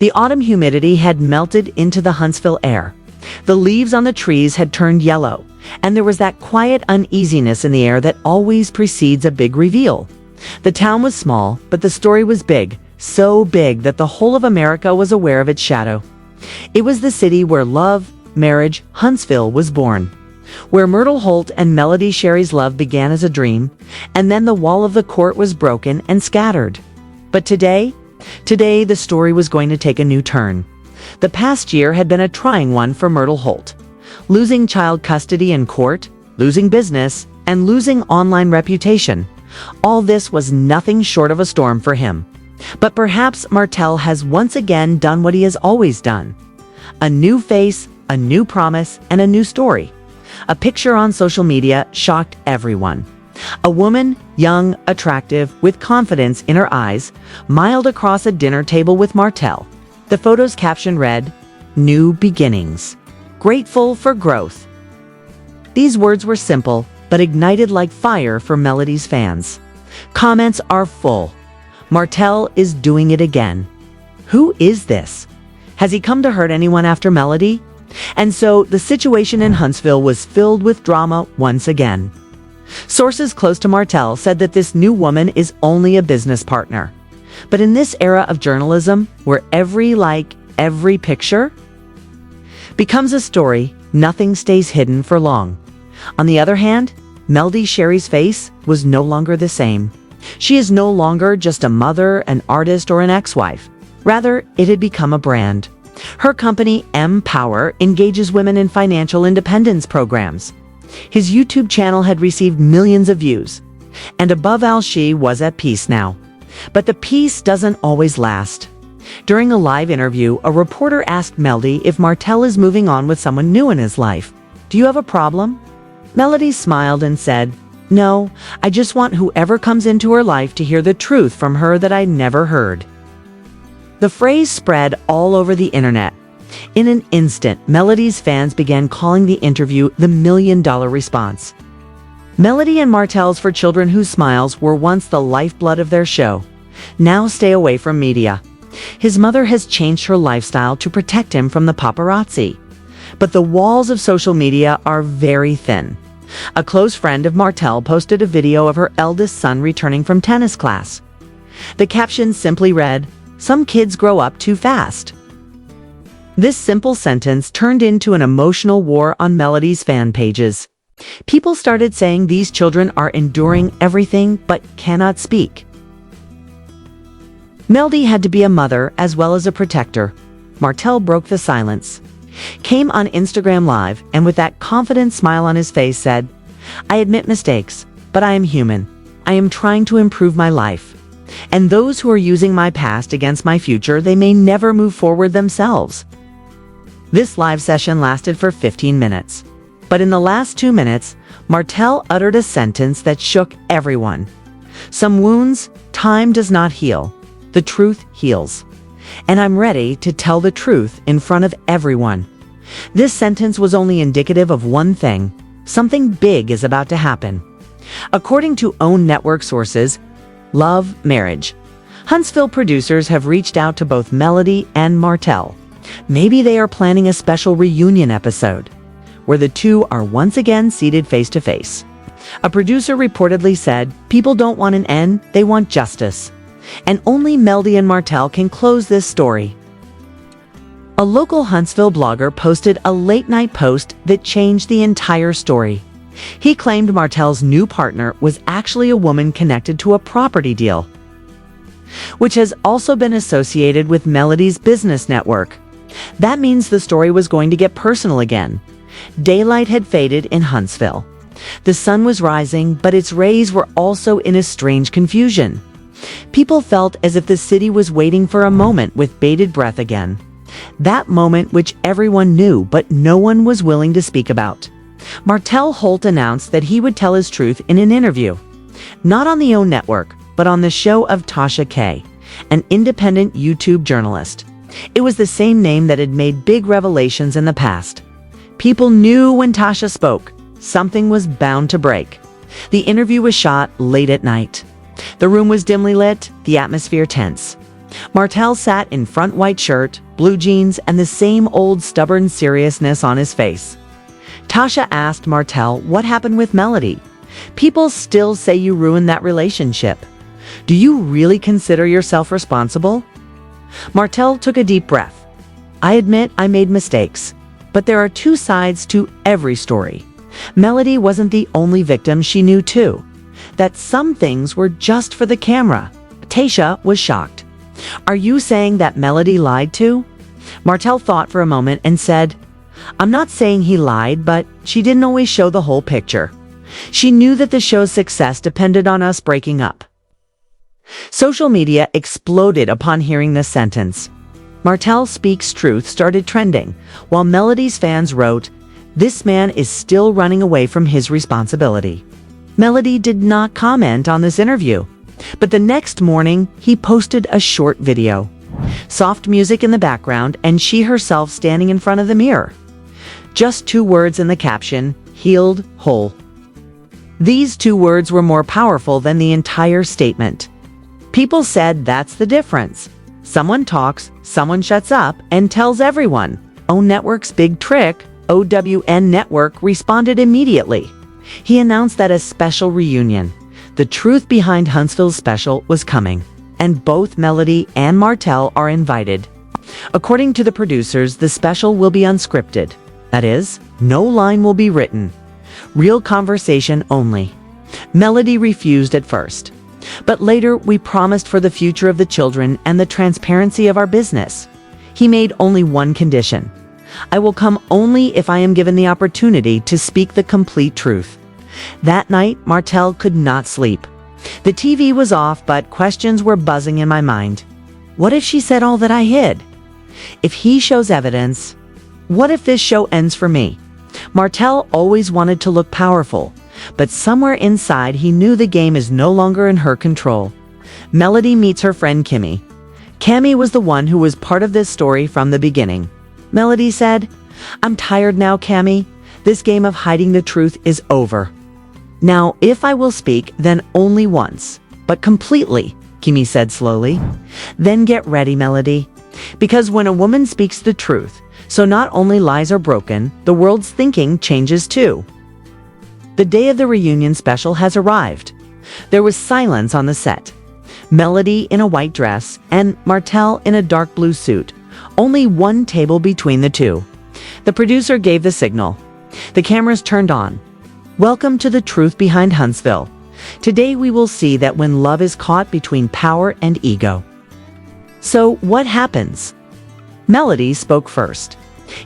The autumn humidity had melted into the Huntsville air. The leaves on the trees had turned yellow, and there was that quiet uneasiness in the air that always precedes a big reveal. The town was small, but the story was big, so big that the whole of America was aware of its shadow. It was the city where love, marriage, Huntsville was born, where Myrtle Holt and Melody Sherry's love began as a dream, and then the wall of the court was broken and scattered. But today the story was going to take a new turn. The past year had been a trying one for Myrtle Holt. Losing child custody in court, losing business, and losing online reputation. All this was nothing short of a storm for him. But perhaps Martell has once again done what he has always done. A new face, a new promise, and a new story. A picture on social media shocked everyone. A woman, young, attractive, with confidence in her eyes, miled across a dinner table with Martell. The photo's caption read, "New beginnings. Grateful for growth." These words were simple, but ignited like fire for Melody's fans. Comments are full. Martell is doing it again. Who is this? Has he come to hurt anyone after Melody? And so the situation in Huntsville was filled with drama once again. Sources close to Martell said that this new woman is only a business partner. But in this era of journalism, where every like, every picture becomes a story, nothing stays hidden for long. On the other hand, Melody Sherry's face was no longer the same. She is no longer just a mother, an artist, or an ex-wife. Rather, it had become a brand. Her company, M-Power, engages women in financial independence programs. His YouTube channel had received millions of views. And above all, she was at peace now. But the peace doesn't always last. During a live interview, a reporter asked Melody if Martell is moving on with someone new in his life. "Do you have a problem?" Melody smiled and said, "No, I just want whoever comes into her life to hear the truth from her that I never heard." The phrase spread all over the internet. In an instant, Melody's fans began calling the interview the $1 million response. Melody and Martell's For Children Whose Smiles were once the lifeblood of their show. Now stay away from media. His mother has changed her lifestyle to protect him from the paparazzi. But the walls of social media are very thin. A close friend of Martell posted a video of her eldest son returning from tennis class. The caption simply read, "Some kids grow up too fast." This simple sentence turned into an emotional war on Melody's fan pages. People started saying these children are enduring everything but cannot speak. Melody had to be a mother as well as a protector. Martell broke the silence, came on Instagram Live, and with that confident smile on his face said, "I admit mistakes, but I am human. I am trying to improve my life. And those who are using my past against my future, they may never move forward themselves." This live session lasted for 15 minutes. But in the last 2 minutes, Martell uttered a sentence that shook everyone. "Some wounds, time does not heal. The truth heals. And I'm ready to tell the truth in front of everyone." This sentence was only indicative of one thing. Something big is about to happen. According to OWN network sources, Love, Marriage. Huntsville producers have reached out to both Melody and Martell. Maybe they are planning a special reunion episode, where the two are once again seated face to face. A producer reportedly said, "People don't want an end, they want justice. And only Melody and Martell can close this story." A local Huntsville blogger posted a late-night post that changed the entire story. He claimed Martell's new partner was actually a woman connected to a property deal, which has also been associated with Melody's business network. That means the story was going to get personal again. Daylight had faded in Huntsville. The sun was rising, but its rays were also in a strange confusion. People felt as if the city was waiting for a moment with bated breath again. That moment which everyone knew, but no one was willing to speak about. Martell Holt announced that he would tell his truth in an interview. Not on the OWN network, but on the show of Tasha K., an independent YouTube journalist. It was the same name that had made big revelations in the past. People knew when Tasha spoke, something was bound to break. The interview was shot late at night. The room was dimly lit, the atmosphere tense. Martell sat in front white shirt, blue jeans, and the same old stubborn seriousness on his face. Tasha asked Martell what happened with Melody. People still say you ruined that relationship. Do you really consider yourself responsible? Martell took a deep breath. I admit I made mistakes, but there are two sides to every story. Melody wasn't the only victim. She knew too, that some things were just for the camera. Tasha was shocked. Are you saying that Melody lied too? Martell thought for a moment and said, I'm not saying he lied, but she didn't always show the whole picture. She knew that the show's success depended on us breaking up. Social media exploded upon hearing this sentence. Martell Speaks Truth started trending, while Melody's fans wrote, This man is still running away from his responsibility. Melody did not comment on this interview, but the next morning he posted a short video. Soft music in the background and she herself standing in front of the mirror. Just 2 words in the caption, healed whole. These 2 words were more powerful than the entire statement. People said that's the difference. Someone talks, someone shuts up and tells everyone. OWN Network's big trick, OWN Network, responded immediately. He announced that a special reunion, The Truth Behind Huntsville's special, was coming, and both Melody and Martell are invited. According to the producers, the special will be unscripted. That is, no line will be written. Real conversation only. Melody refused at first, but later we promised for the future of the children and the transparency of our business. He made only one condition. I will come only if I am given the opportunity to speak the complete truth. That night, Martell could not sleep. The TV was off, but questions were buzzing in my mind. What if she said all that I hid? If he shows evidence, what if this show ends for me? Martell always wanted to look powerful, but somewhere inside he knew the game is no longer in her control. Melody meets her friend Kimmy. Cammy was the one who was part of this story from the beginning. Melody said, I'm tired now, Cammy. This game of hiding the truth is over. Now, if I will speak, then only once, but completely, Kimmy said slowly. Then get ready, Melody. Because when a woman speaks the truth, so not only lies are broken, the world's thinking changes too. The day of the reunion special has arrived. There was silence on the set. Melody in a white dress and Martell in a dark blue suit. Only one table between the two. The producer gave the signal. The cameras turned on. Welcome to The Truth Behind Huntsville. Today we will see that when love is caught between power and ego. So what happens? Melody spoke first.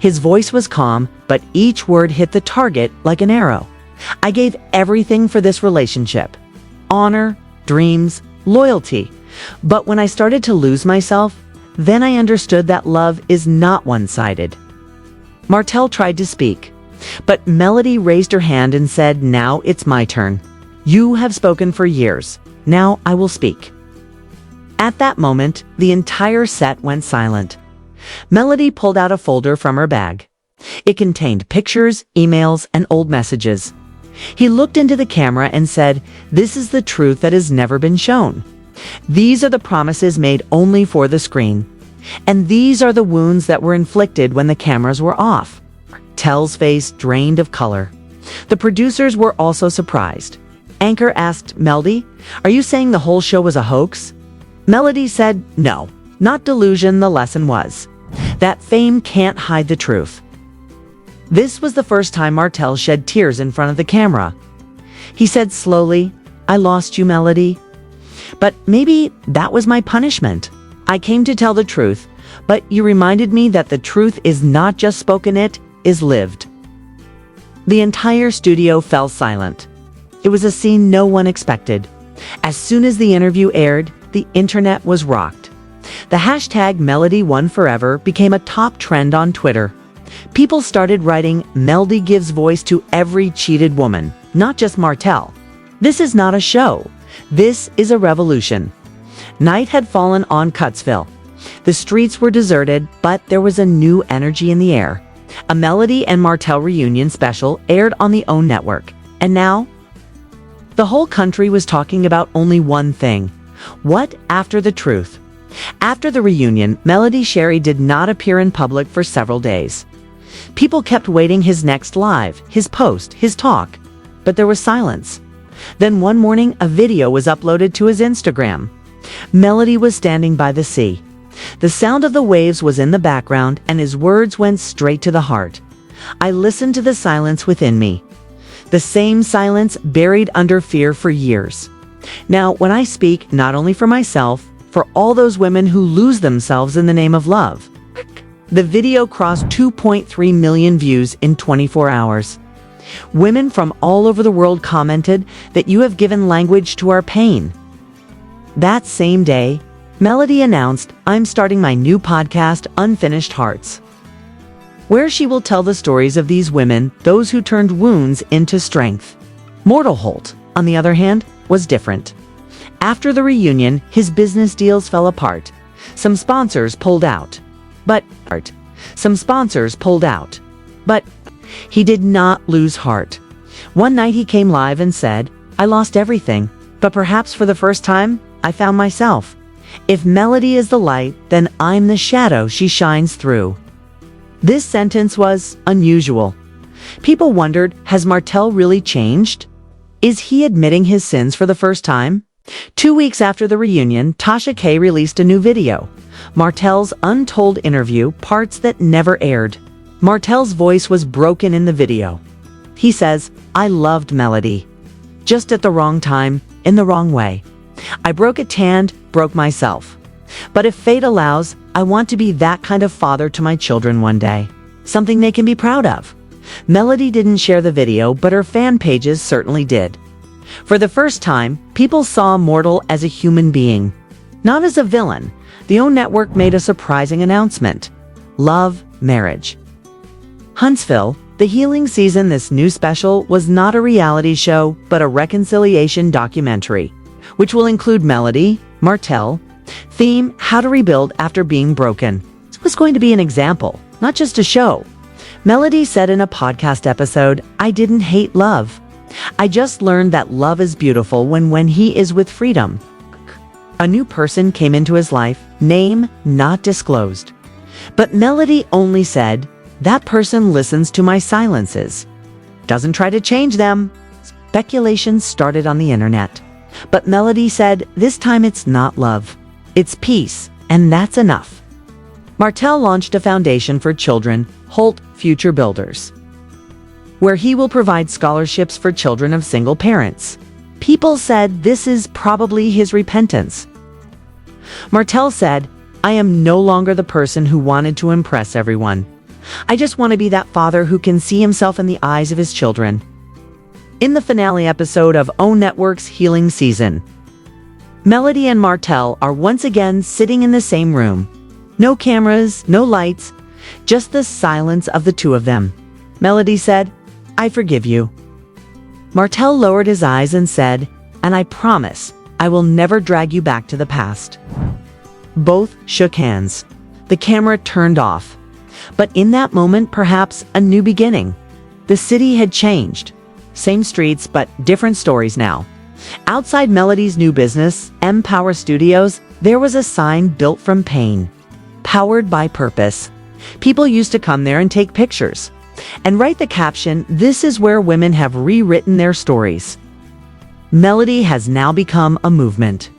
His voice was calm, but each word hit the target like an arrow. I gave everything for this relationship. Honor, dreams, loyalty. But when I started to lose myself, then I understood that love is not one-sided. Martell tried to speak, but Melody raised her hand and said, Now it's my turn. You have spoken for years. Now I will speak. At that moment, the entire set went silent. Melody pulled out a folder from her bag. It contained pictures, emails, and old messages. He looked into the camera and said, This is the truth that has never been shown. These are the promises made only for the screen. And these are the wounds that were inflicted when the cameras were off. Tell's face drained of color. The producers were also surprised. Anchor asked Melody, Are you saying the whole show was a hoax? Melody said, No, not delusion, the lesson was that fame can't hide the truth. This was the first time Martell shed tears in front of the camera. He said slowly, I lost you, Melody. But maybe that was my punishment. I came to tell the truth, but you reminded me that the truth is not just spoken, it is lived. The entire studio fell silent. It was a scene no one expected. As soon as the interview aired, the internet was rocked. The hashtag Melody Won Forever became a top trend on Twitter. People started writing, Melody gives voice to every cheated woman, not just Martell. This is not a show. This is a revolution. Night had fallen on Huntsville. The streets were deserted, but there was a new energy in the air. A Melody and Martell reunion special aired on the OWN Network. And now, the whole country was talking about only one thing. What after the truth? After the reunion, Melody Sherry did not appear in public for several days. People kept waiting his next live, his post, his talk, but there was silence. Then one morning, a video was uploaded to his Instagram. Melody was standing by the sea. The sound of the waves was in the background, and his words went straight to the heart. I listened to the silence within me. The same silence buried under fear for years. Now, when I speak, not only for myself, for all those women who lose themselves in the name of love. The video crossed 2.3 million views in 24 hours. Women from all over the world commented that you have given language to our pain. That same day, Melody announced, I'm starting my new podcast, Unfinished Hearts, where she will tell the stories of these women, those who turned wounds into strength. Mortal Holt, on the other hand, was different. After the reunion, his business deals fell apart. Some sponsors pulled out. But he did not lose heart. One night he came live and said, I lost everything, but perhaps for the first time, I found myself. If Melody is the light, then I'm the shadow she shines through. This sentence was unusual. People wondered, has Martell really changed? Is he admitting his sins for the first time? 2 weeks after the reunion, Tasha K released a new video. Martell's untold interview, parts that never aired. Martell's voice was broken in the video. He says, I loved Melody. Just at the wrong time, in the wrong way. I broke broke myself. But if fate allows, I want to be that kind of father to my children one day. Something they can be proud of. Melody didn't share the video, but her fan pages certainly did. For the first time, people saw Immortal as a human being, not as a villain. The OWN network made a surprising announcement. Love, marriage. Huntsville, the healing season. This new special was not a reality show, but a reconciliation documentary, which will include Melody, Martell, theme, how to rebuild after being broken. This was going to be an example, not just a show. Melody said in a podcast episode, I didn't hate love. I just learned that love is beautiful when he is with freedom. A new person came into his life, name not disclosed. But Melody only said, that person listens to my silences. Doesn't try to change them. Speculation started on the internet. But Melody said, this time it's not love. It's peace, and that's enough. Martell launched a foundation for children, Holt Future Builders, where he will provide scholarships for children of single parents. People said this is probably his repentance. Martell said, I am no longer the person who wanted to impress everyone. I just want to be that father who can see himself in the eyes of his children. In the finale episode of OWN Network's Healing Season, Melody and Martell are once again sitting in the same room. No cameras, no lights, just the silence of the two of them. Melody said, I forgive you. Martell lowered his eyes and said, and I promise I will never drag you back to the past. Both shook hands. The camera turned off. But in that moment, perhaps a new beginning. The city had changed. Same streets, but different stories now. Outside Melody's new business, M Power Studios, there was a sign built from pain. Powered by purpose. People used to come there and take pictures and write the caption, this is where women have rewritten their stories. Melody has now become a movement.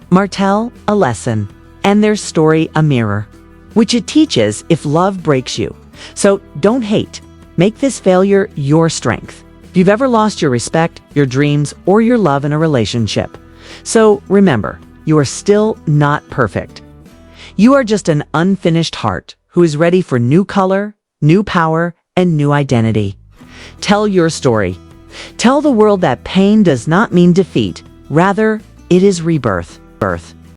Martell, a lesson. And their story, a mirror, which it teaches if love breaks you. So don't hate. Make this failure your strength. If you've ever lost your respect, your dreams, or your love in a relationship. So remember, you are still not perfect. You are just an unfinished heart who is ready for new color, new power, and new identity. Tell your story. Tell the world that pain does not mean defeat. Rather, it is rebirth.